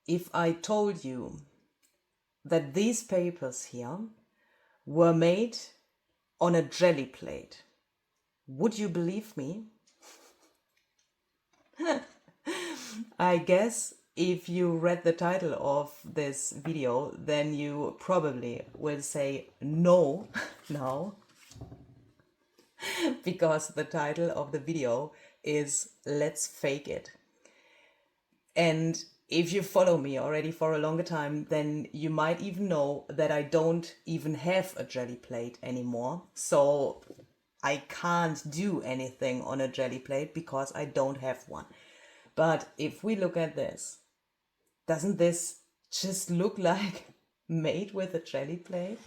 if I told you that these papers here were made on a jelly plate, would you believe me? I guess if you read the title of this video, then you probably will say no now, because the title of the video is Let's Fake It. And if you follow me already for a longer time, then you might even know that I don't even have a jelly plate anymore. So I can't do anything on a jelly plate because I don't have one. But if we look at this, doesn't this just look like made with a jelly plate?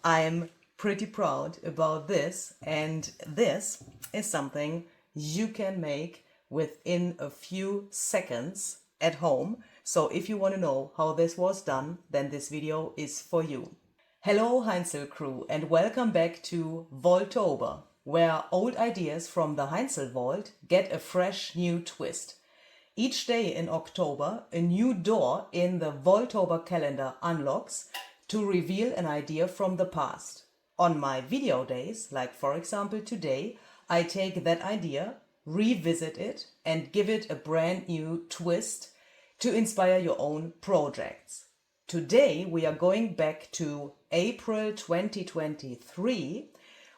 I'm pretty proud about this, and this is something you can make within a few seconds at home. So if you want to know how this was done, then this video is for you. Hello Heinzl crew, and welcome back to Vaultober, where old ideas from the Heinzl vault get a fresh new twist. Each day in October, a new door in the Vaultober calendar unlocks to reveal an idea from the past. On my video days, like for example today, I take that idea, revisit it, and give it a brand new twist to inspire your own projects. Today we are going back to April 2023,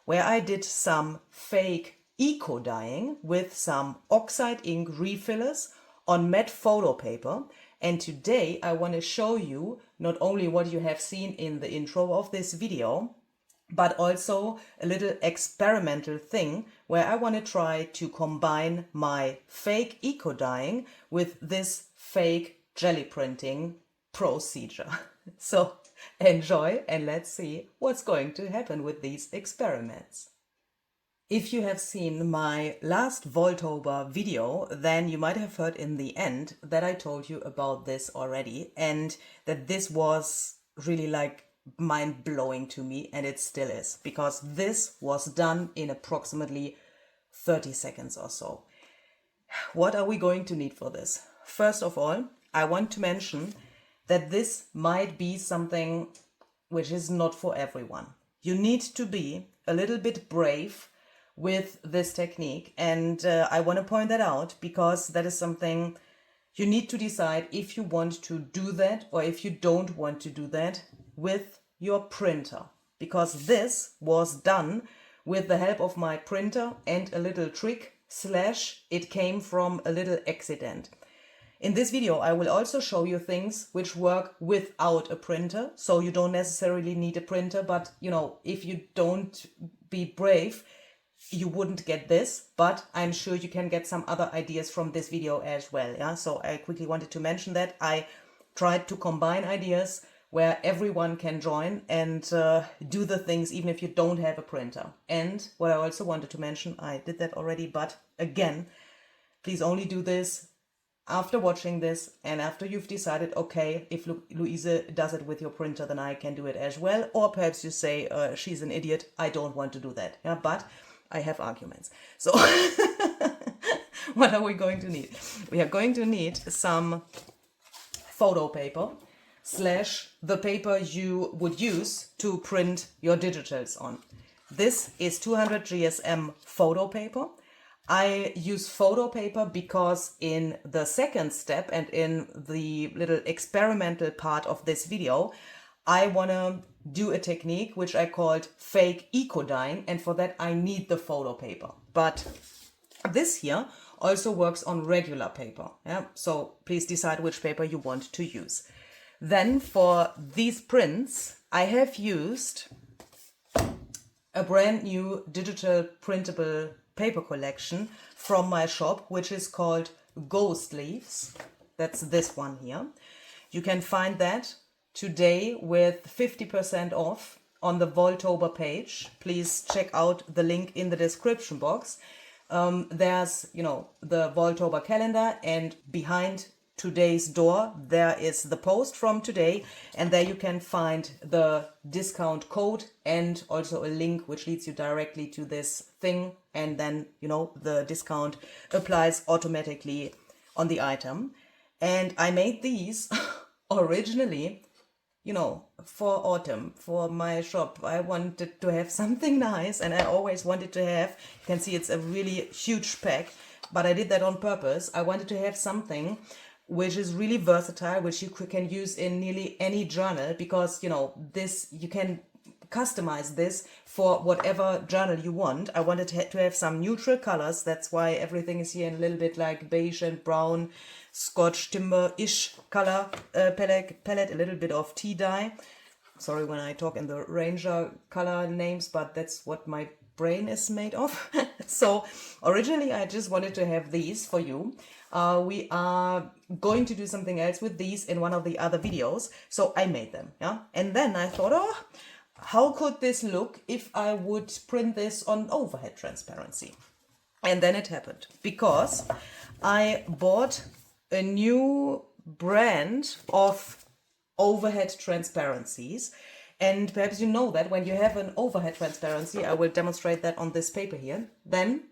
where I did some fake eco dyeing with some oxide ink refillers on matte photo paper. And today I want to show you not only what you have seen in the intro of this video, but also a little experimental thing where I want to try to combine my fake eco dyeing with this fake jelly printing procedure. So enjoy and let's see what's going to happen with these experiments. If you have seen my last Vaultober video, then you might have heard in the end that I told you about this already, and that this was really like mind-blowing to me, and it still is, because this was done in approximately 30 seconds or so. What are we going to need for this? First of all, I want to mention that this might be something which is not for everyone. You need to be a little bit brave with this technique, and I want to point that out because that is something you need to decide if you want to do that or if you don't want to do that with your printer, because this was done with the help of my printer and a little trick slash it came from a little accident. In this video I will also show you things which work without a printer, so you don't necessarily need a printer, but you know, if you don't be brave, you wouldn't get this, but I'm sure you can get some other ideas from this video as well. Yeah, so I quickly wanted to mention that I tried to combine ideas where everyone can join and do the things even if you don't have a printer. And what I also wanted to mention, I did that already, but again, please only do this after watching this and after you've decided, okay, if Luise does it with your printer, then I can do it as well. Or perhaps you say, she's an idiot, I don't want to do that. Yeah, but I have arguments. So what are we going to need? We are going to need some photo paper slash the paper you would use to print your digitals on. This is 200 GSM photo paper. I use photo paper because in the second step and in the little experimental part of this video, I want to do a technique which I called fake eco dyeing, and for that I need the photo paper. But this here also works on regular paper. Yeah? So please decide which paper you want to use. Then for these prints, I have used a brand new digital printable paper collection from my shop, which is called Ghost Leaves. That's this one here. You can find that today with 50% off on the Vaultober page. Please check out the link in the description box. There's, you know, the Vaultober calendar, and behind today's door there is the post from today, and there you can find the discount code and also a link which leads you directly to this thing, and then, you know, the discount applies automatically on the item. And I made these originally, you know, for autumn, for my shop, I wanted to have something nice, and I always wanted to have, you can see it's a really huge pack, but I did that on purpose. I wanted to have something which is really versatile, which you can use in nearly any journal, because, you know, this, you can customize this for whatever journal you want. I wanted to have some neutral colors. That's why everything is here in a little bit like beige and brown, Scotch timber-ish color palette, a little bit of tea dye. Sorry when I talk in the Ranger color names, but that's what my brain is made of. So originally I just wanted to have these for you. We are going to do something else with these in one of the other videos, so I made them, yeah. And then I thought, oh, how could this look if I would print this on overhead transparency? And then it happened, because I bought a new brand of overhead transparencies. And perhaps you know that when you have an overhead transparency, I will demonstrate that on this paper here, then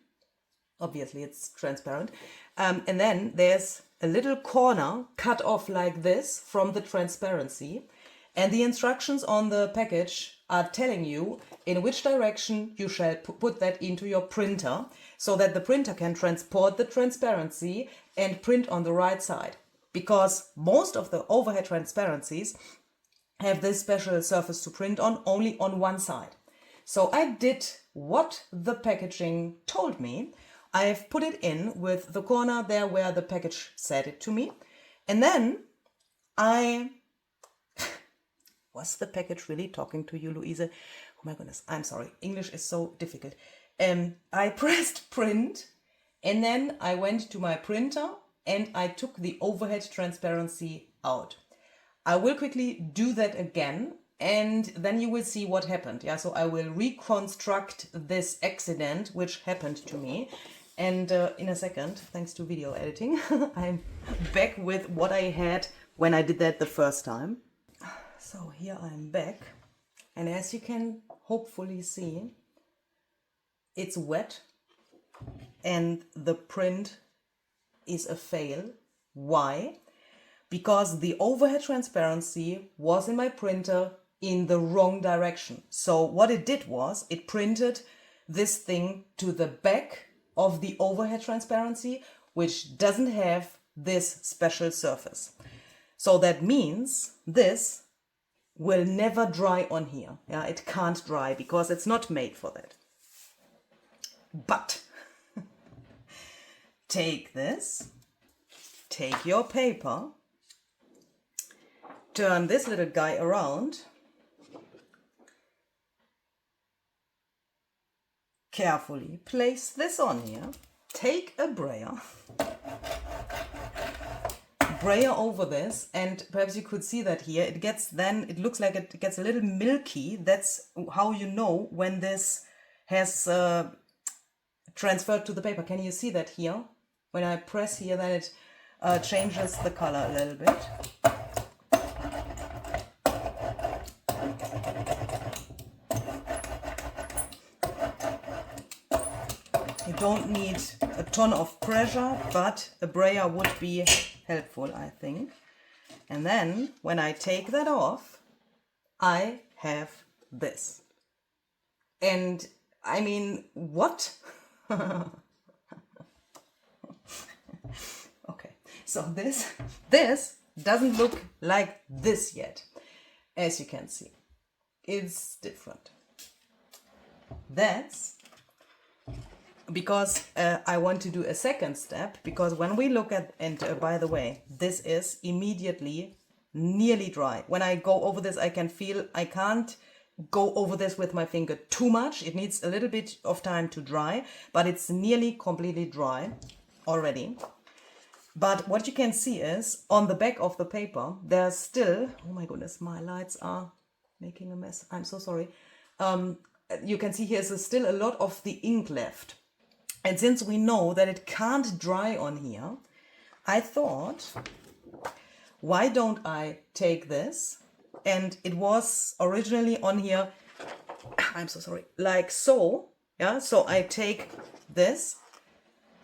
obviously it's transparent. And then there's a little corner cut off like this from the transparency. And the instructions on the package are telling you in which direction you shall put that into your printer, so that the printer can transport the transparency and print on the right side. Because most of the overhead transparencies have this special surface to print on only on one side. So I did what the packaging told me. I've put it in with the corner there where the package said it to me. And then was the package really talking to you, Luise? Oh my goodness, I'm sorry. English is so difficult. I pressed print, and then I went to my printer and I took the overhead transparency out. I will quickly do that again, and then you will see what happened. Yeah, so I will reconstruct this accident which happened to me. And in a second, thanks to video editing, I'm back with what I had when I did that the first time. So here I'm back, and as you can hopefully see, it's wet and the print is a fail. Why? Because the overhead transparency was in my printer in the wrong direction. So what it did was it printed this thing to the back of the overhead transparency, which doesn't have this special surface. So that means this will never dry on here. Yeah, it can't dry because it's not made for that. But take this, take your paper, turn this little guy around, carefully place this on here, take a brayer, brayer over this, and perhaps you could see that here, it looks like it gets a little milky. That's how you know when this has transferred to the paper. Can you see that here? When I press here, then it changes the color a little bit. You don't need a ton of pressure, but a brayer would be helpful, I think. And then when I take that off, I have this. And I mean, what? Okay, so this doesn't look like this yet. As you can see, it's different. That's because I want to do a second step, because when we look at, and by the way, this is immediately nearly dry. When I go over this, I can feel I can't go over this with my finger too much. It needs a little bit of time to dry, but it's nearly completely dry already. But what you can see is on the back of the paper, there's still, oh my goodness, my lights are making a mess. I'm so sorry. You can see here's still a lot of the ink left. And since we know that it can't dry on here, I thought, why don't I take this? And it was originally on here, I'm so sorry, like so. Yeah, so I take this,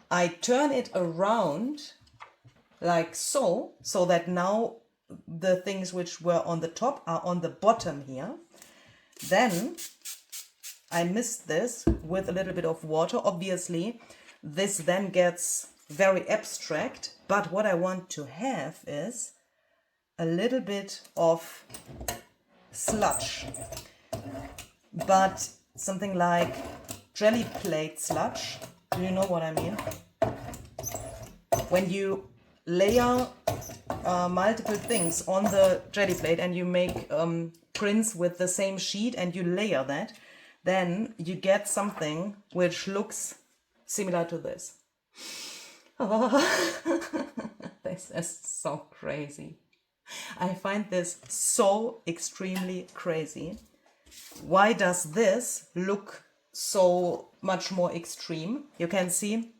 I turn it around like so, so that now the things which were on the top are on the bottom here. Then I mist this with a little bit of water. Obviously, this then gets very abstract, but what I want to have is a little bit of sludge, but something like jelly plate sludge. Do you know what I mean? When you layer multiple things on the jelly plate and you make prints with the same sheet and you layer that, then you get something which looks similar to this. Oh, this is so crazy. I find this so extremely crazy. Why does this look so much more extreme? You can see,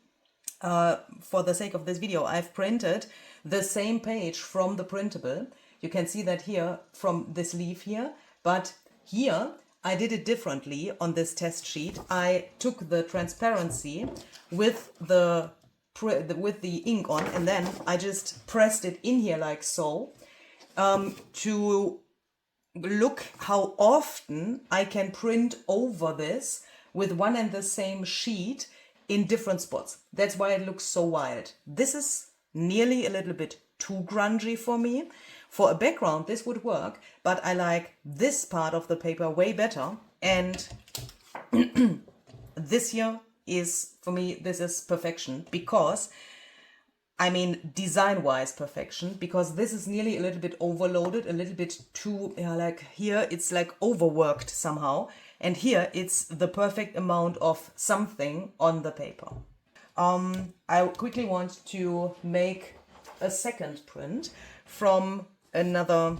for the sake of this video, I've printed the same page from the printable. You can see that here from this leaf here, but here I did it differently on this test sheet. I took the transparency with the ink on, and then I just pressed it in here like so, to look how often I can print over this with one and the same sheet in different spots. That's why it looks so wild. This is nearly a little bit too grungy for me. For a background, this would work, but I like this part of the paper way better. And this here is, for me, this is perfection, because, I mean, design-wise perfection, because this is nearly a little bit overloaded, a little bit too, like here, it's like overworked somehow. And here, it's the perfect amount of something on the paper. I quickly want to make a second print from another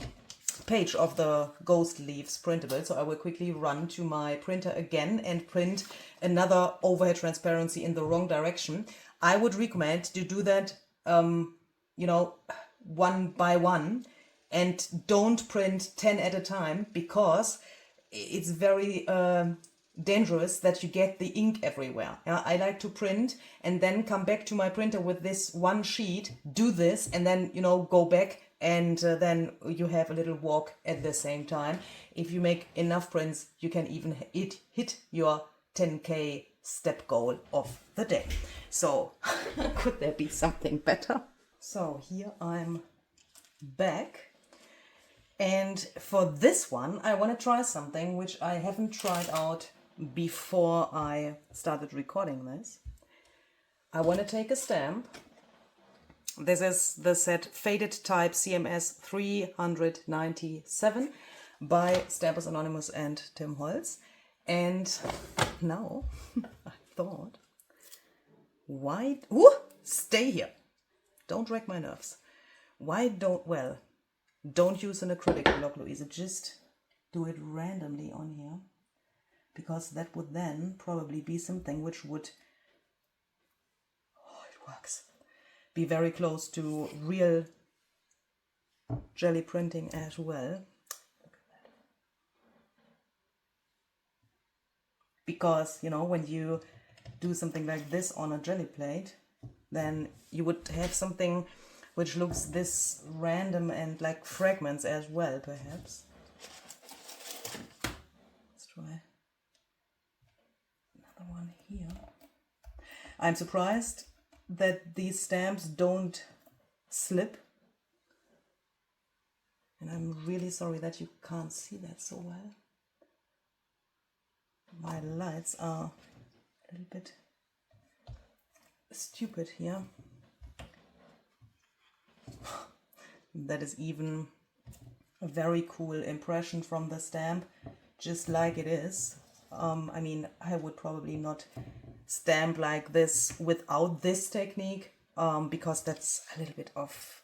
page of the Ghost Leaves printable. So I will quickly run to my printer again and print another overhead transparency in the wrong direction. I would recommend to do that, you know, one by one, and don't print 10 at a time, because it's very dangerous that you get the ink everywhere. Yeah, I like to print and then come back to my printer with this one sheet, do this, and then, you know, go back, and then you have a little walk at the same time. If you make enough prints, you can even hit your 10K step goal of the day. So could there be something better? So here I'm back. And for this one, I want to try something which I haven't tried out before I started recording this. I want to take a stamp. This is the set Faded Type CMS 397 by Stampers Anonymous and Tim Holtz. And now I thought, why... Ooh, stay here. Don't wreck my nerves. Don't use an acrylic block, Luise. Just do it randomly on here, because that would then probably be something which would, oh, it works, be very close to real jelly printing as well. Look at that. Because, you know, when you do something like this on a jelly plate, then you would have something which looks this random and like fragments as well, perhaps. Let's try another one here. I'm surprised that these stamps don't slip. And I'm really sorry that you can't see that so well. My lights are a little bit stupid here. That is even a very cool impression from the stamp, just like it is. I mean, I would probably not stamp like this without this technique, because that's a little bit of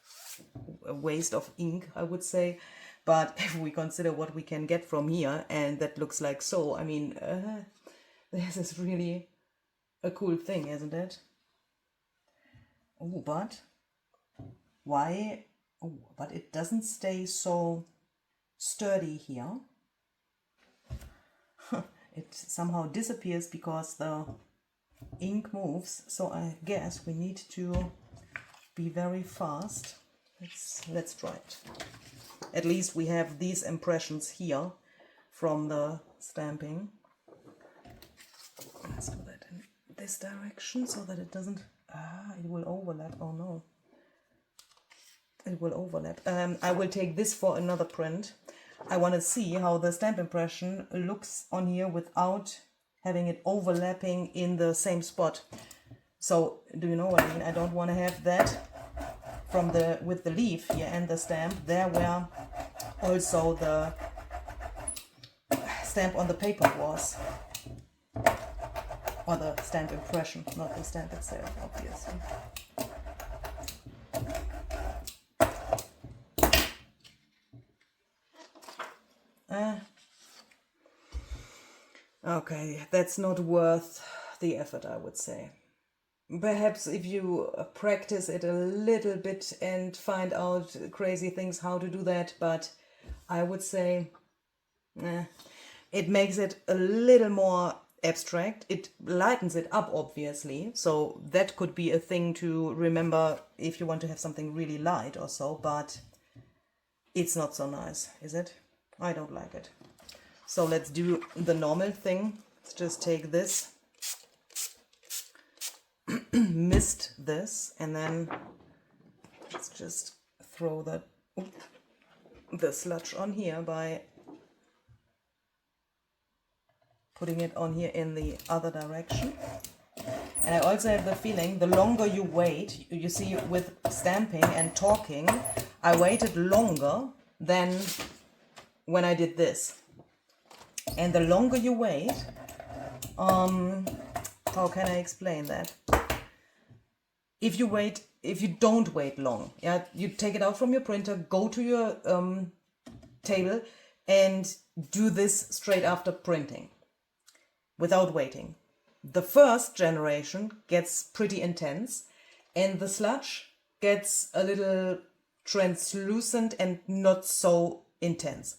a waste of ink, I would say. But if we consider what we can get from here, and that looks like so, I mean, this is really a cool thing, isn't it? Oh, but why? Oh, but it doesn't stay so sturdy here. It somehow disappears because the ink moves. So I guess we need to be very fast. Let's try it. At least we have these impressions here from the stamping. Let's do that in this direction so that it doesn't, it will overlap. Oh no, it will overlap. I will take this for another print. I want to see how the stamp impression looks on here without having it overlapping in the same spot. So do you know what I mean? I don't want to have that from the with the leaf here and the stamp there where also the stamp on the paper was, or the stamp impression, not the stamp itself, obviously. Okay, that's not worth the effort, I would say. Perhaps if you practice it a little bit and find out crazy things how to do that, but I would say it makes it a little more abstract. It lightens it up, obviously, so that could be a thing to remember if you want to have something really light or so, but it's not so nice, is it? I don't like it. So let's do the normal thing. Let's just take this, mist this, and then let's just throw the sludge on here by putting it on here in the other direction. And I also have the feeling the longer you wait, you see with stamping and talking, I waited longer than when I did this. And the longer you wait, how can I explain that? If you don't wait long, yeah, you take it out from your printer, go to your table and do this straight after printing, without waiting. The first generation gets pretty intense and the sludge gets a little translucent and not so intense.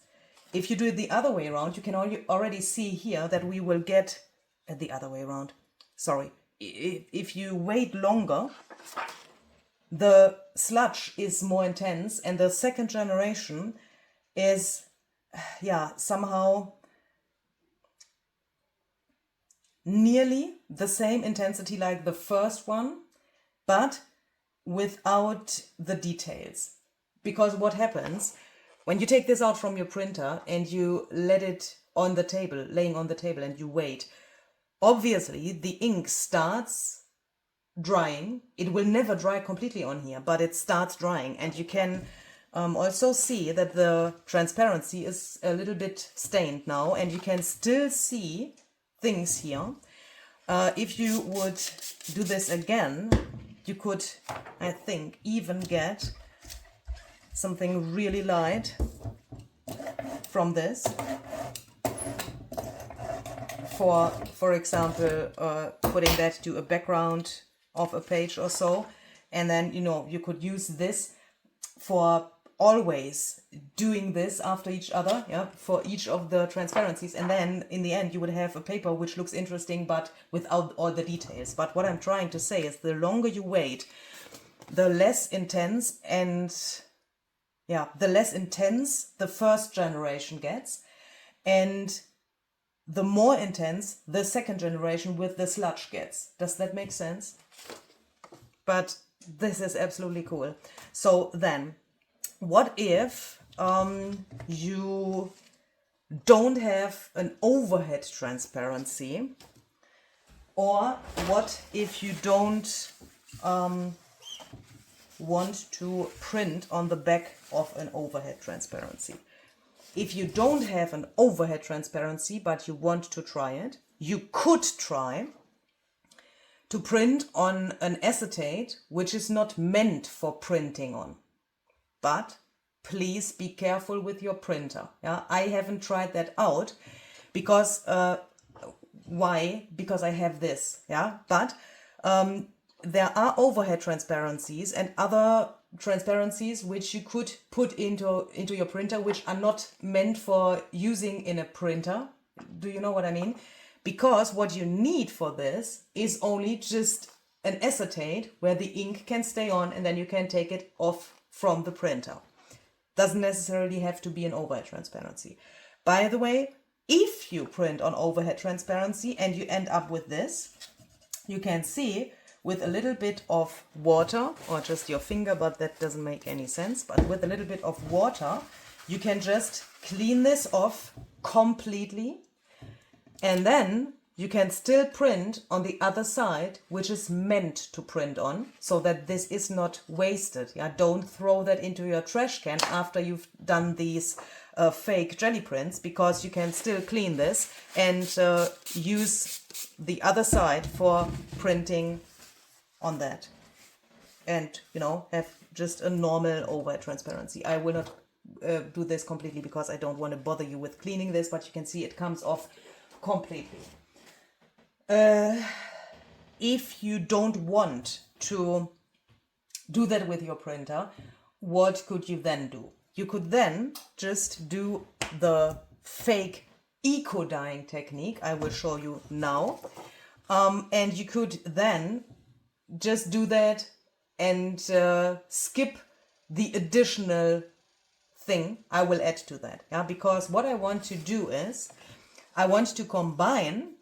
If you do it the other way around, you can already see here that we will get the other way around. Sorry. If you wait longer, the sludge is more intense and the second generation is, yeah, somehow nearly the same intensity like the first one, but without the details. Because what happens when you take this out from your printer and you let it on the table, laying on the table, and you wait, obviously the ink starts drying. It will never dry completely on here, but it starts drying, and you can also see that the transparency is a little bit stained now, and you can still see things here. If you would do this again, you could, I think, even get something really light from this. For example, putting that to a background of a page or so, and then you could use this for always doing this after each other, yeah, for each of the transparencies, and then in the end you would have a paper which looks interesting but without all the details. But what I'm trying to say is the longer you wait, the less intense the first generation gets, and the more intense the second generation with the sludge gets. Does that make sense? But this is absolutely cool. So then, what if you don't have an overhead transparency? Or what if you don't want to print on the back of an overhead transparency? If you don't have an overhead transparency but you want to try it, you could try to print on an acetate which is not meant for printing on. But please be careful with your printer. Yeah, I haven't tried that out because why? Because I have this. Yeah, but there are overhead transparencies and other transparencies which you could put into your printer, which are not meant for using in a printer. Do you know what I mean? Because what you need for this is only just an acetate where the ink can stay on, and then you can take it off from the printer. Doesn't necessarily have to be an overhead transparency. By the way, if you print on overhead transparency and you end up with this, you can see with a little bit of water, or just your finger, but that doesn't make any sense, but with a little bit of water, you can just clean this off completely, and then you can still print on the other side, which is meant to print on, so that this is not wasted. Yeah, don't throw that into your trash can after you've done these fake jelly prints, because you can still clean this and use the other side for printing on that, and you know, have just a normal overhead transparency. I will not do this completely because I don't want to bother you with cleaning this, but you can see it comes off completely. If you don't want to do that with your printer, what could you then do? You could then just do the fake eco dyeing technique I will show you now, and you could then just do that and skip the additional thing I will add to that. Yeah, because what I want to do is I want to combine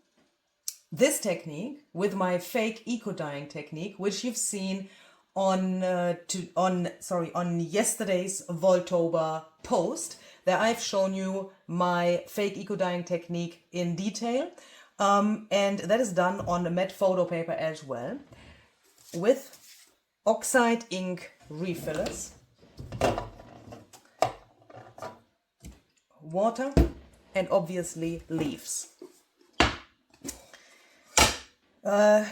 this technique with my fake eco dyeing technique, which you've seen on yesterday's Vaultober post. There I've shown you my fake eco dyeing technique in detail, and that is done on a matte photo paper as well, with oxide ink refillers, water, and obviously leaves.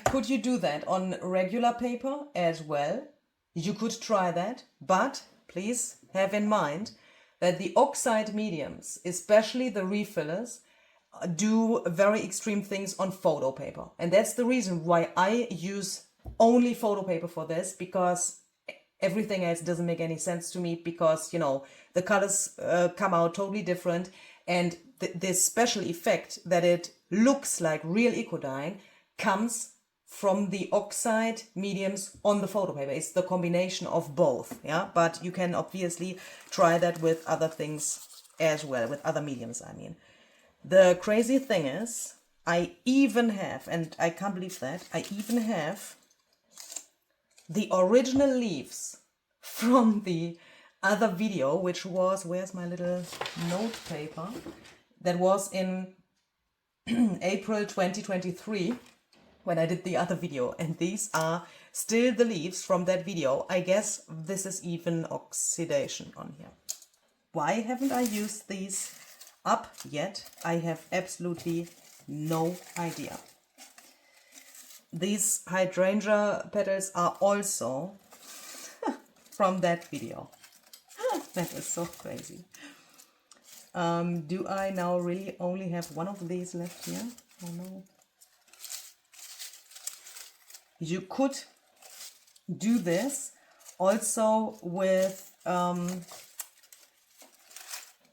Could you do that on regular paper as well? You could try that, but please have in mind that the oxide mediums, especially the refillers, do very extreme things on photo paper. And that's the reason why I use only photo paper for this, because everything else doesn't make any sense to me, because, you know, the colors come out totally different, and this special effect that it looks like real eco dyeing comes from the oxide mediums on the photo paper. It's the combination of both, yeah, but you can obviously try that with other things as well, with other mediums, I mean. The crazy thing is, I even have, and I can't believe that, I even have the original leaves from the other video, which was, where's my little note paper, that was in April 2023, when I did the other video, and these are still the leaves from that video. I guess this is even oxidation on here. Why haven't I used these up yet? I have absolutely no idea. These hydrangea petals are also from that video. That is so crazy. Do I now really only have one of these left here? Oh no. You could do this also with,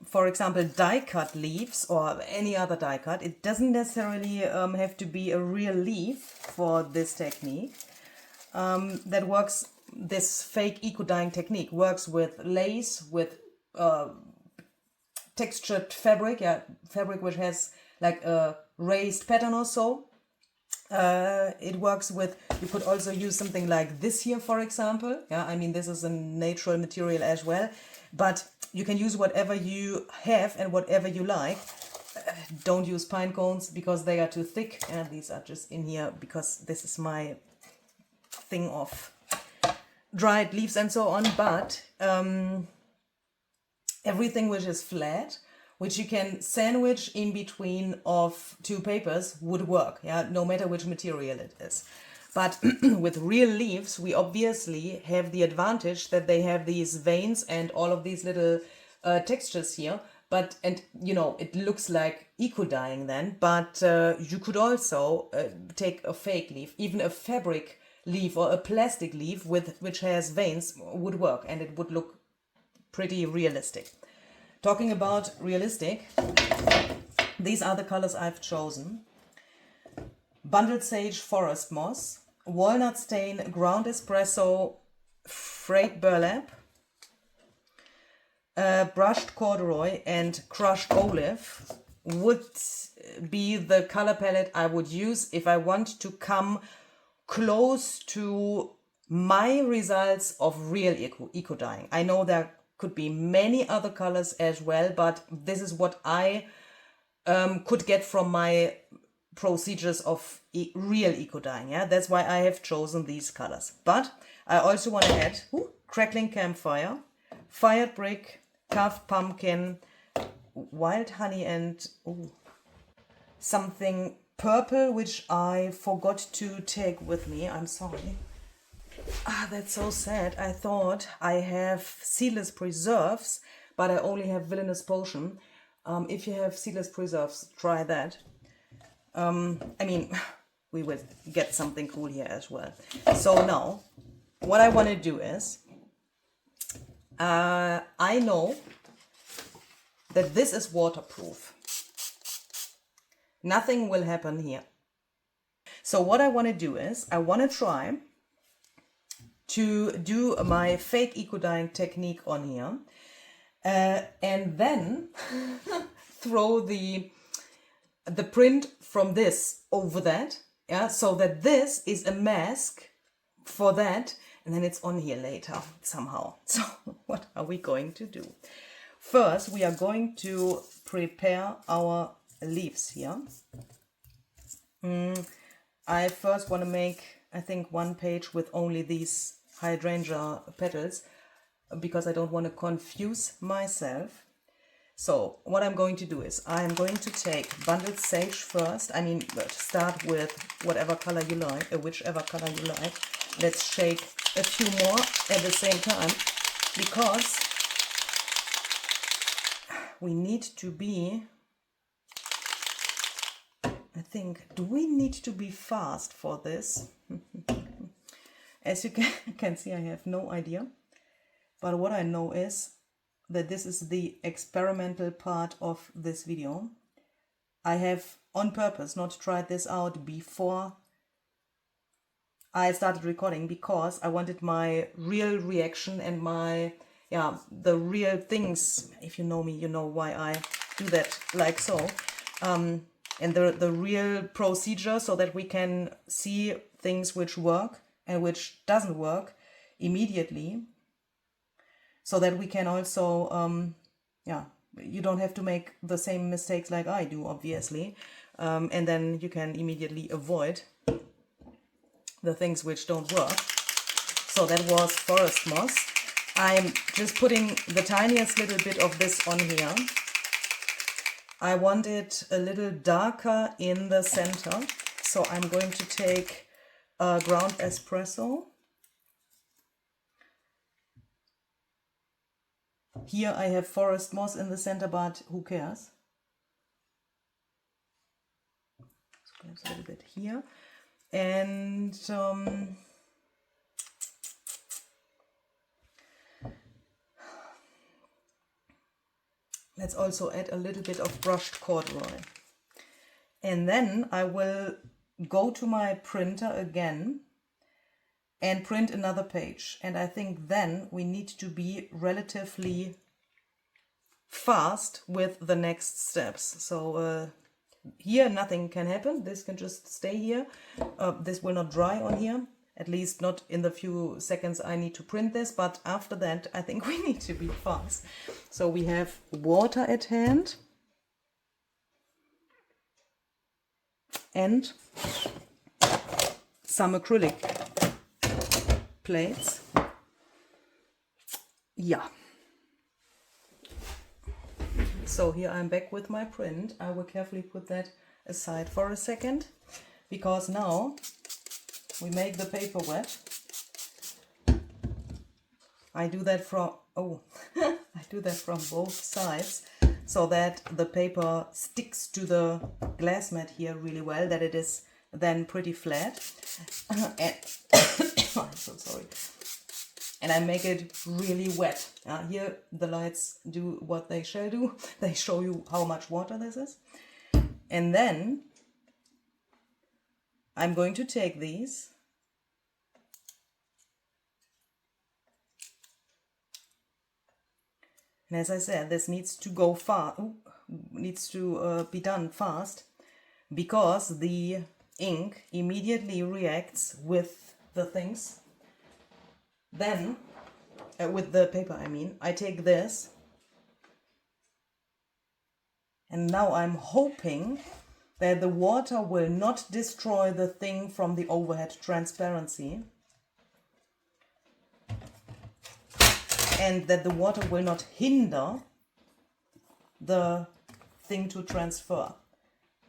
for example, die cut leaves or any other die cut. It doesn't necessarily have to be a real leaf for this technique. That works, this fake eco dyeing technique works with lace, with textured fabric, yeah, fabric which has like a raised pattern or so. It works with, you could also use something like this here, for example. Yeah, I mean, this is a natural material as well, but you can use whatever you have and whatever you like. Don't use pine cones because they are too thick, and these are just in here because this is my thing of dried leaves and so on. But everything which is flat, which you can sandwich in between of two papers, would work, yeah, no matter which material it is. But with real leaves, we obviously have the advantage that they have these veins and all of these little textures here. But, and you know, it looks like eco dyeing then, but you could also take a fake leaf, even a fabric leaf or a plastic leaf which has veins would work, and it would look pretty realistic. Talking about realistic, these are the colors I've chosen. Bundled Sage Forest Moss, Walnut Stain Ground Espresso Frayed Burlap, brushed corduroy and crushed olive would be the color palette I would use if I want to come close to my results of real eco dyeing. I know there could be many other colors as well, but this is what I could get from my procedures of real eco dyeing. Yeah, that's why I have chosen these colors. But I also want to add crackling campfire, fired brick, carved pumpkin, wild honey, and something purple which I forgot to take with me. I'm sorry. Ah, that's so sad. I thought I have seedless preserves, but I only have villainous potion. If you have seedless preserves, try that. I mean, we will get something cool here as well. So now, what I want to do is, I know that this is waterproof. Nothing will happen here. So what I want to do is, I want to try to do my fake eco dyeing technique on here, and then throw the print from this over that, yeah, so that this is a mask for that, and then it's on here later somehow. So what are we going to do? First, we are going to prepare our leaves here. I first want to make, I think, one page with only these hydrangea petals, because I don't want to confuse myself. So what I'm going to do is I'm going to take bundled sage first. I mean, start with whatever color you like, whichever color you like. Let's shake a few more at the same time, because we need to be, I think, do we need to be fast for this? As you can see, I have no idea. But what I know is that this is the experimental part of this video. I have on purpose not tried this out before I started recording, because I wanted my real reaction and my, yeah, the real things. If you know me, you know why I do that like so. And the real procedure, so that we can see things which work and which doesn't work immediately. So that we can also, yeah, you don't have to make the same mistakes like I do, obviously. And then you can immediately avoid the things which don't work. So that was forest moss. I'm just putting the tiniest little bit of this on here. I want it a little darker in the center. So I'm going to take ground espresso. Here I have forest moss in the center, but who cares? So perhaps a little bit here. And let's also add a little bit of brushed corduroy. And then I will go to my printer again and print another page. And I think then we need to be relatively fast with the next steps. So here nothing can happen. This can just stay here. This will not dry on here, at least not in the few seconds I need to print this. But after that, I think we need to be fast. So we have water at hand and some acrylic plates. Yeah. So here I'm back with my print. I will carefully put that aside for a second, because now we make the paper wet. I do that from, I do that from both sides, so that the paper sticks to the glass mat here really well, that it is then pretty flat. And I'm so sorry. And I make it really wet. Here the lights do what they shall do. They show you how much water this is. And then I'm going to take these And as I said, this needs to go fast, needs to be done fast, because the ink immediately reacts with the things. Then, with the paper I mean, I take this, and now I'm hoping that the water will not destroy the thing from the overhead transparency, and that the water will not hinder the thing to transfer.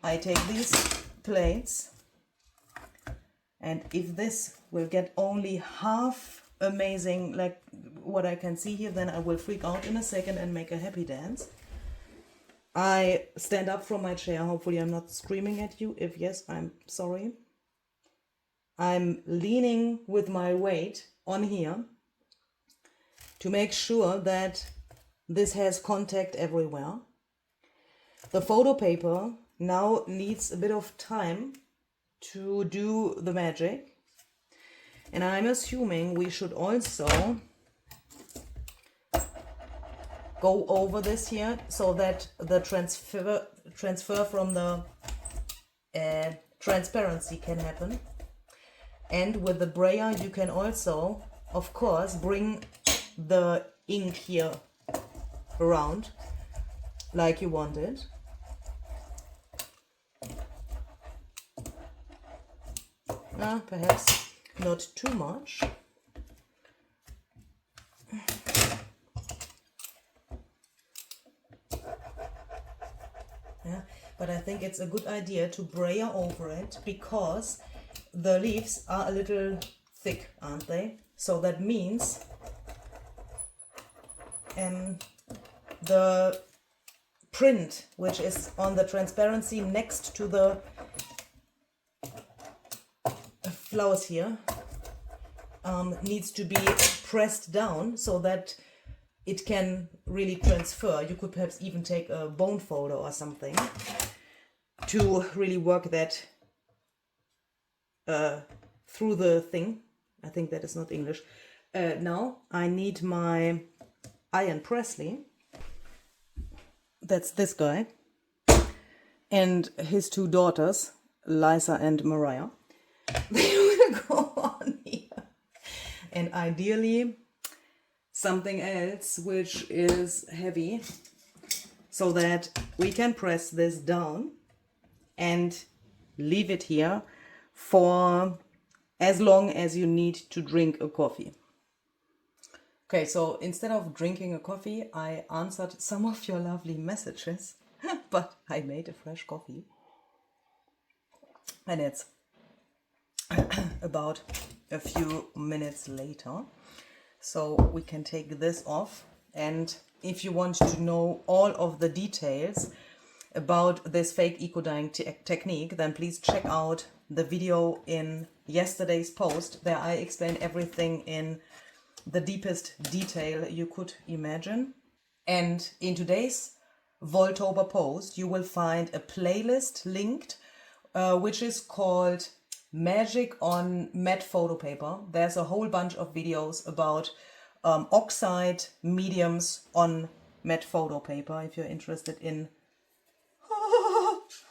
I take these plates, and if this will get only half amazing like what I can see here, then I will freak out in a second and make a happy dance. I stand up from my chair. Hopefully I'm not screaming at you. If yes, I'm sorry. I'm leaning with my weight on here to make sure that this has contact everywhere. The photo paper now needs a bit of time to do the magic. And I'm assuming we should also go over this here so that the transfer from the transparency can happen. And with the brayer you can also, of course, bring the ink here around like you want it. Perhaps not too much. Yeah, but I think it's a good idea to brayer over it, because the leaves are a little thick, aren't they? So that means the print which is on the transparency next to the flowers here needs to be pressed down so that it can really transfer. You could perhaps even take a bone folder or something to really work that through the thing. I think that is not English. Now I need my iron Presley. That's this guy. And his two daughters, Liza and Mariah. They will go on here. And ideally something else which is heavy, so that we can press this down and leave it here for as long as you need to drink a coffee. Okay, so instead of drinking a coffee, I answered some of your lovely messages, but I made a fresh coffee. And it's about a few minutes later. So we can take this off. And if you want to know all of the details about this fake eco-dyeing technique, then please check out the video in yesterday's post. There I explain everything in the deepest detail you could imagine. And in today's Vaultober post, you will find a playlist linked, which is called Magic on Matte Photo Paper. There's a whole bunch of videos about oxide mediums on matte photo paper. If you're interested in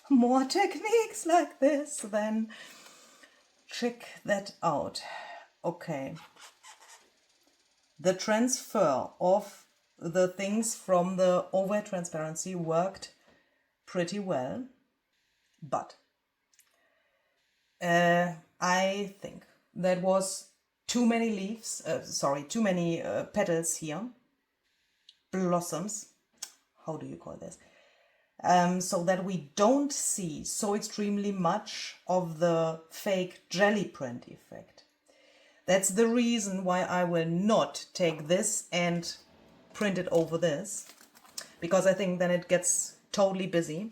more techniques like this, then check that out. Okay. The transfer of the things from the overhead transparency worked pretty well, but I think that was too many leaves, too many petals here, blossoms, how do you call this? So that we don't see so extremely much of the fake jelly print effect. That's the reason why I will not take this and print it over this, because I think then it gets totally busy.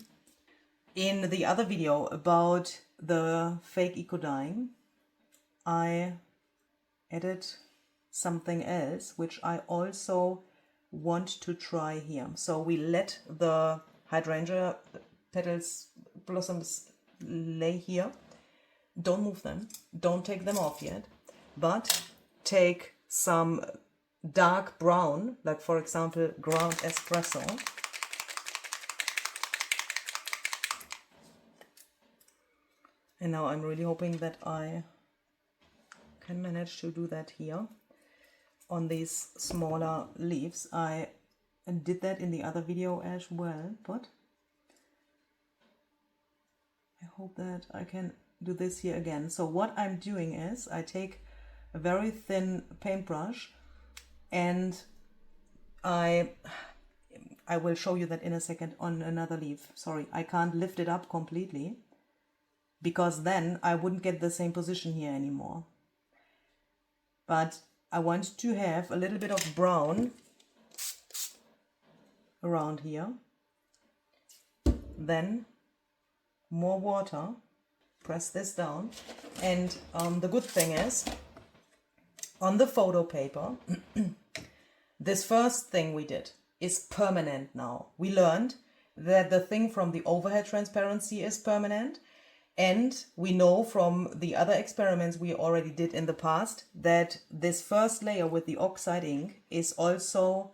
In the other video about the fake eco-dyeing, I added something else which I also want to try here. So we let the hydrangea petals, blossoms lay here. Don't move them, don't take them off yet, but take some dark brown, like for example ground espresso. And now I'm really hoping that I can manage to do that here on these smaller leaves. I did that in the other video as well, but I hope that I can do this here again. So what I'm doing is I take a very thin paintbrush and I will show you that in a second on another leaf. Sorry, I can't lift it up completely because then I wouldn't get the same position here anymore. But I want to have a little bit of brown around here. Then more water, press this down. And the good thing is, on the photo paper, this first thing we did is permanent now. We learned that the thing from the overhead transparency is permanent. And we know from the other experiments we already did in the past that this first layer with the oxide ink is also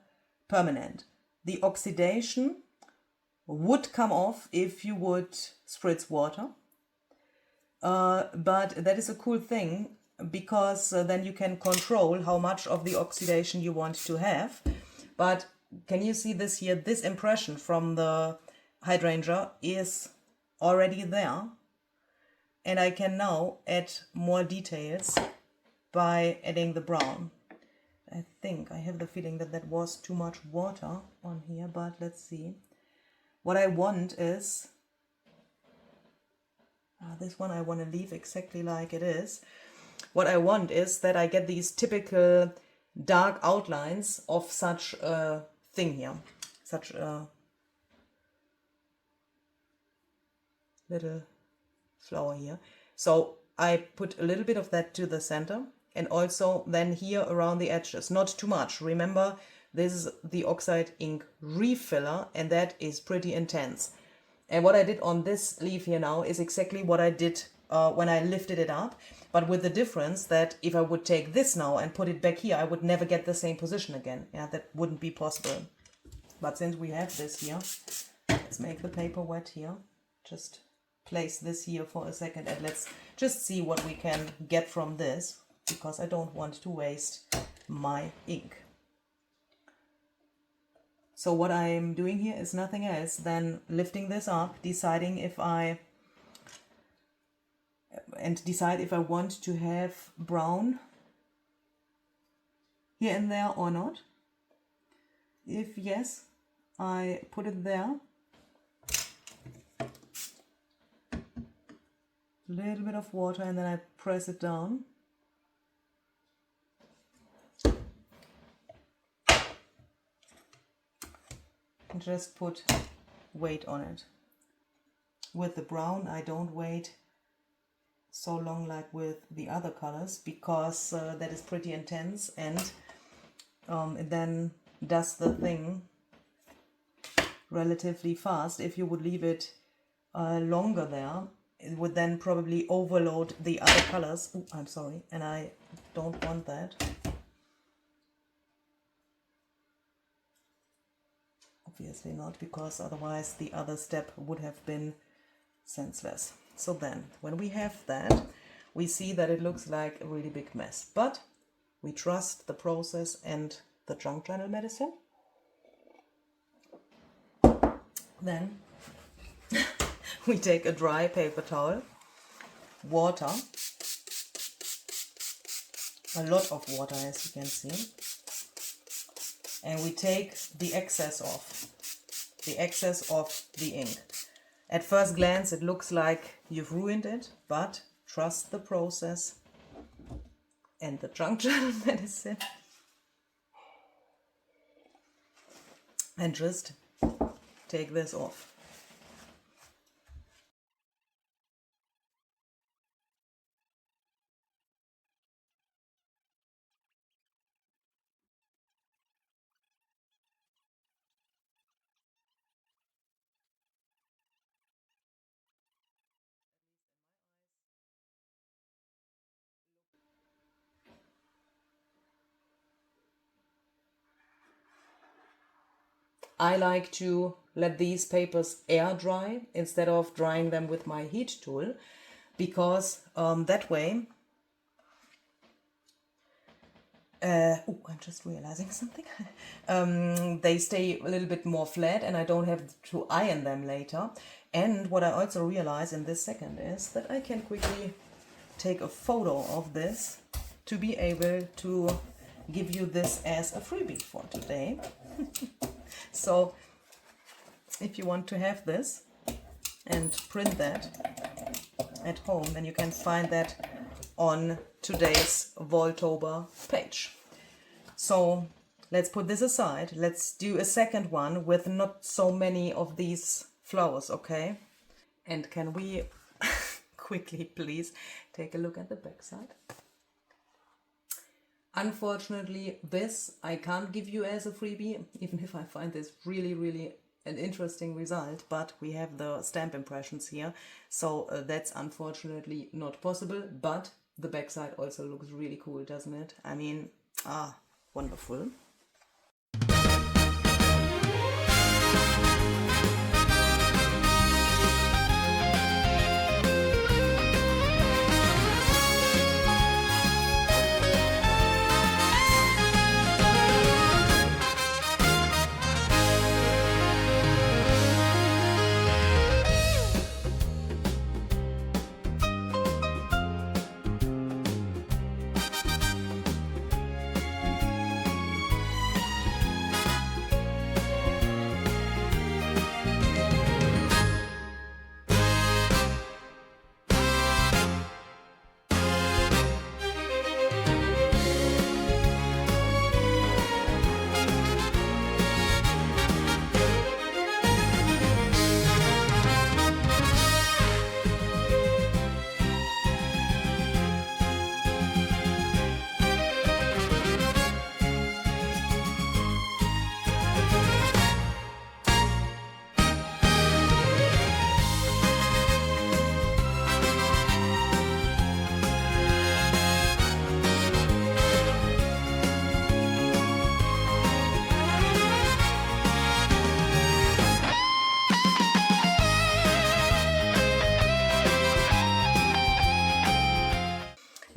permanent. The oxidation would come off if you would spritz water. But that is a cool thing because then you can control how much of the oxidation you want to have. But can you see this here? This impression from the hydrangea is already there. And I can now add more details by adding the brown. I think I have the feeling that that was too much water on here, but let's see. What I want is, this one I want to leave exactly like it is. What I want is that I get these typical dark outlines of such a thing here, such a little flower here. So I put a little bit of that to the center and also then here around the edges, not too much. Remember, this is the oxide ink refiller and that is pretty intense. And what I did on this leaf here now is exactly what I did when I lifted it up, but with the difference that if I would take this now and put it back here, I would never get the same position again. Yeah, that wouldn't be possible. But since we have this here, let's make the paper wet here. Just place this here for a second and let's just see what we can get from this, because I don't want to waste my ink. So what I'm doing here is nothing else than lifting this up, deciding if I want to have brown here and there or not. If yes, I put it there. A little bit of water and then I press it down. And just put weight on it. With the brown I don't wait so long like with the other colors because that is pretty intense and it then does the thing relatively fast. If you would leave it longer there, it would then probably overload the other colors. Ooh, I'm sorry, and I don't want that. Obviously not, because otherwise the other step would have been senseless. So then, when we have that, we see that it looks like a really big mess. But we trust the process and the junk journal medicine. Then we take a dry paper towel, water, a lot of water as you can see, and we take the excess of the ink. At first glance it looks like you've ruined it, but trust the process and the junk journal medicine and just take this off. I like to let these papers air dry instead of drying them with my heat tool, because that way, I'm just realizing something. They stay a little bit more flat and I don't have to iron them later. And what I also realize in this second is that I can quickly take a photo of this to be able to give you this as a freebie for today. So if you want to have this and print that at home, then you can find that on today's Vaultober page. So let's put this aside. Let's do a second one with not so many of these flowers, okay? And can we quickly please take a look at the back side? Unfortunately, this I can't give you as a freebie, even if I find this really an interesting result, but we have the stamp impressions here, so that's unfortunately not possible, but the backside also looks really cool, doesn't it? I mean, wonderful.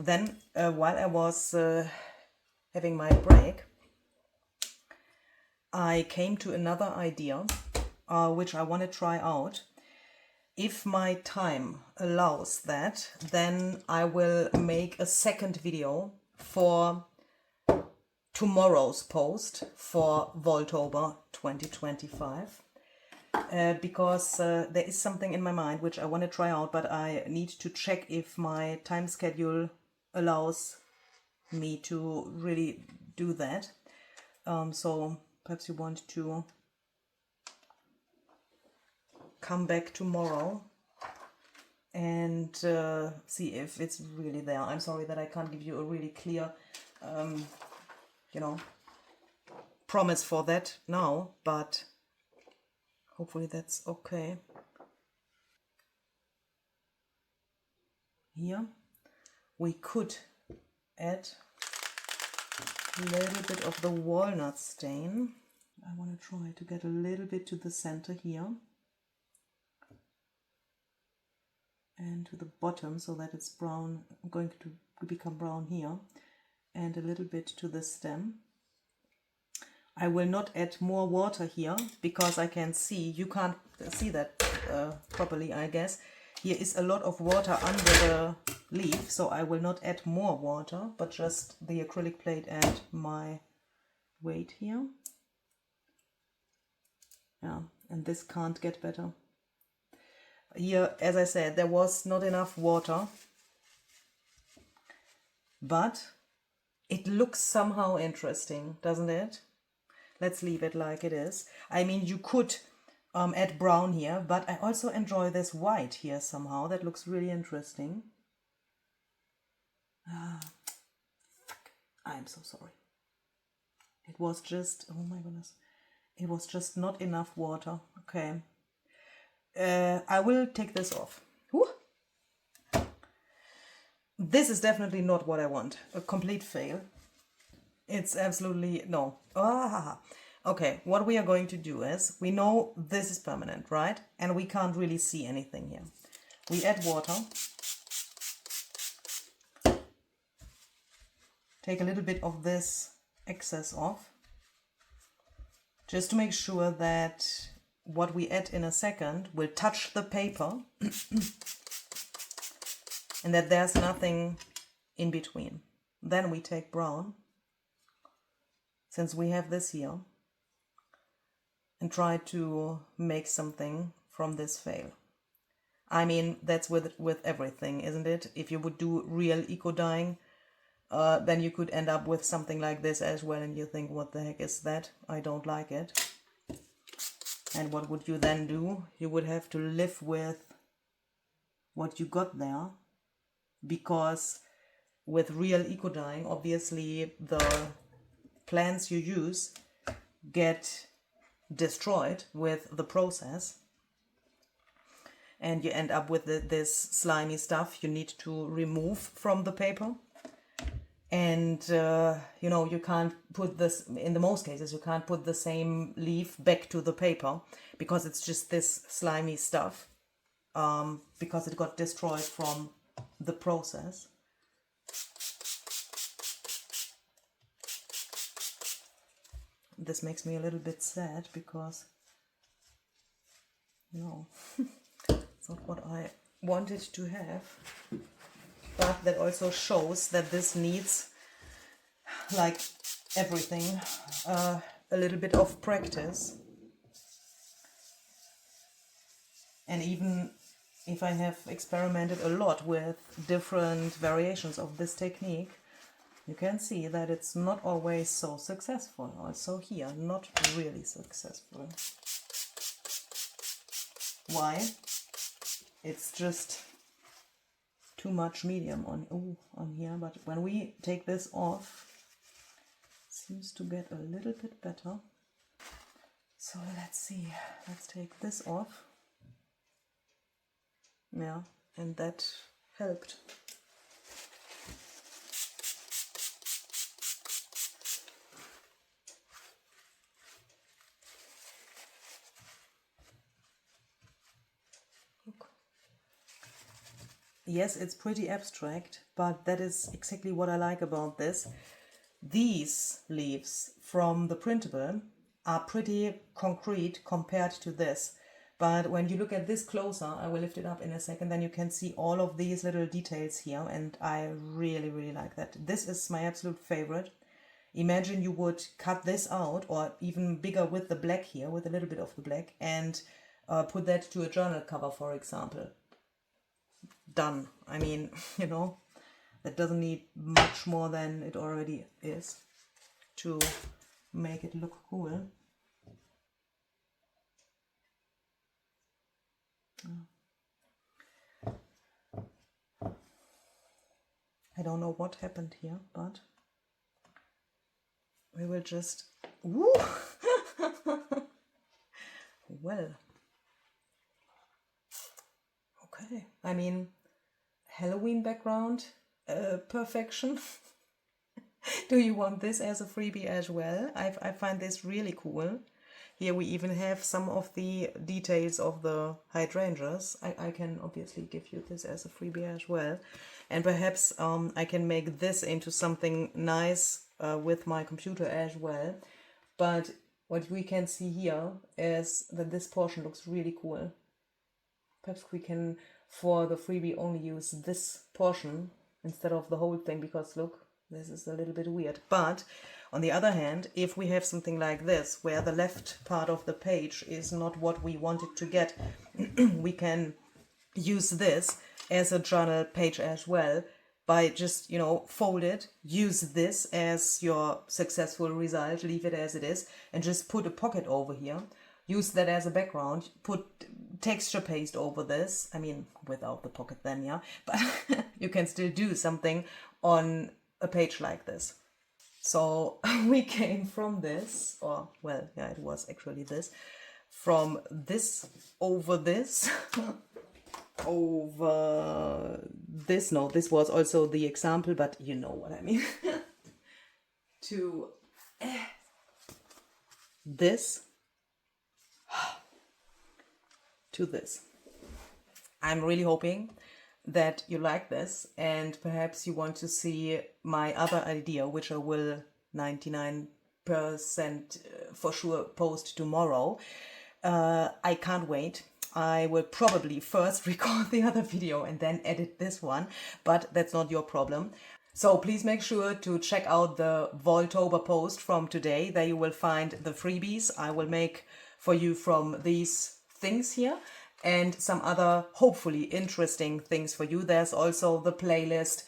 Then, while I was having my break, I came to another idea, which I want to try out. If my time allows that, then I will make a second video for tomorrow's post for Vaultober 2025. Because there is something in my mind which I want to try out, but I need to check if my time schedule allows me to really do that. So perhaps you want to come back tomorrow and see if it's really there. I'm sorry that I can't give you a really clear, you know, promise for that now, but hopefully that's okay. Here we could add a little bit of the walnut stain. I want to try to get a little bit to the center here and to the bottom so that it's brown, going to become brown here, and a little bit to the stem. I will not add more water here because I can see, you can't see that properly, I guess. Here is a lot of water under the leaf, so I will not add more water, but just the acrylic plate and my weight here. Yeah, and this can't get better. Here, as I said, there was not enough water, but it looks somehow interesting, doesn't it? Let's leave it like it is. I mean, you could add brown here, but I also enjoy this white here somehow. That looks really interesting. I'm so sorry. It was just, oh my goodness, it was just not enough water. Okay. I will take this off. Whew. This is definitely not what I want. A complete fail. It's absolutely no. Okay, what we are going to do is, we know this is permanent, right? And we can't really see anything here. We add water. Take a little bit of this excess off. Just to make sure that what we add in a second will touch the paper and that there's nothing in between. Then we take brown, since we have this here, and try to make something from this fail. I mean, that's with everything, isn't it? If you would do real eco dyeing, then you could end up with something like this as well, and you think, what the heck is that? I don't like it. And what would you then do? You would have to live with what you got there, because with real eco dyeing, obviously the plants you use get destroyed with the process, and you end up with this slimy stuff you need to remove from the paper. And you know, you can't put this, in the most cases you can't put the same leaf back to the paper, because it's just this slimy stuff, because it got destroyed from the process. This makes me a little bit sad, because, you know, it's not what I wanted to have. But that also shows that this needs, like everything, a little bit of practice. And even if I have experimented a lot with different variations of this technique, you can see that it's not always so successful. Also here, not really successful. Why? It's just too much medium on here, but when we take this off, it seems to get a little bit better. So let's see, let's take this off. Yeah, and that helped. Yes, it's pretty abstract, but that is exactly what I like about this. These leaves from the printable are pretty concrete compared to this. But when you look at this closer, I will lift it up in a second, then you can see all of these little details here, and I really, really like that. This is my absolute favorite. Imagine you would cut this out, or even bigger with the black here, with a little bit of the black, and put that to a journal cover, for example. Done. I mean, you know, that doesn't need much more than it already is to make it look cool. I don't know what happened here, but we will just... Woo! Well, okay. I mean, Halloween background, perfection. Do you want this as a freebie as well? I find this really cool. Here we even have some of the details of the hydrangeas. I can obviously give you this as a freebie as well. And perhaps I can make this into something nice with my computer as well. But what we can see here is that this portion looks really cool. Perhaps we can, for the freebie, only use this portion instead of the whole thing, because look, this is a little bit weird. But on the other hand, if we have something like this, where the left part of the page is not what we wanted to get, we can use this as a journal page as well, by just, you know, fold it, use this as your successful result, leave it as it is, and just put a pocket over here. Use that as a background, put texture paste over this. I mean, without the pocket then, yeah. But you can still do something on a page like this. So we came from this, or, well, yeah, it was actually this. From this over this, over this. No, this was also the example, but you know what I mean. To this to this. I'm really hoping that you like this, and perhaps you want to see my other idea, which I will 99% for sure post tomorrow. I can't wait. I will probably first record the other video and then edit this one, but that's not your problem. So please make sure to check out the Vaultober post from today. There you will find the freebies I will make for you from these things here, and some other hopefully interesting things for you. There's also the playlist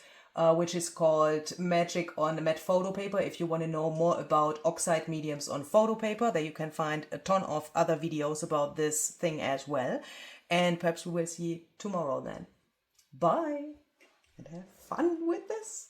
which is called Magic on Matte Photo Paper. If you want to know more about oxide mediums on photo paper, there you can find a ton of other videos about this thing as well. And perhaps we will see tomorrow then. Bye, and have fun with this.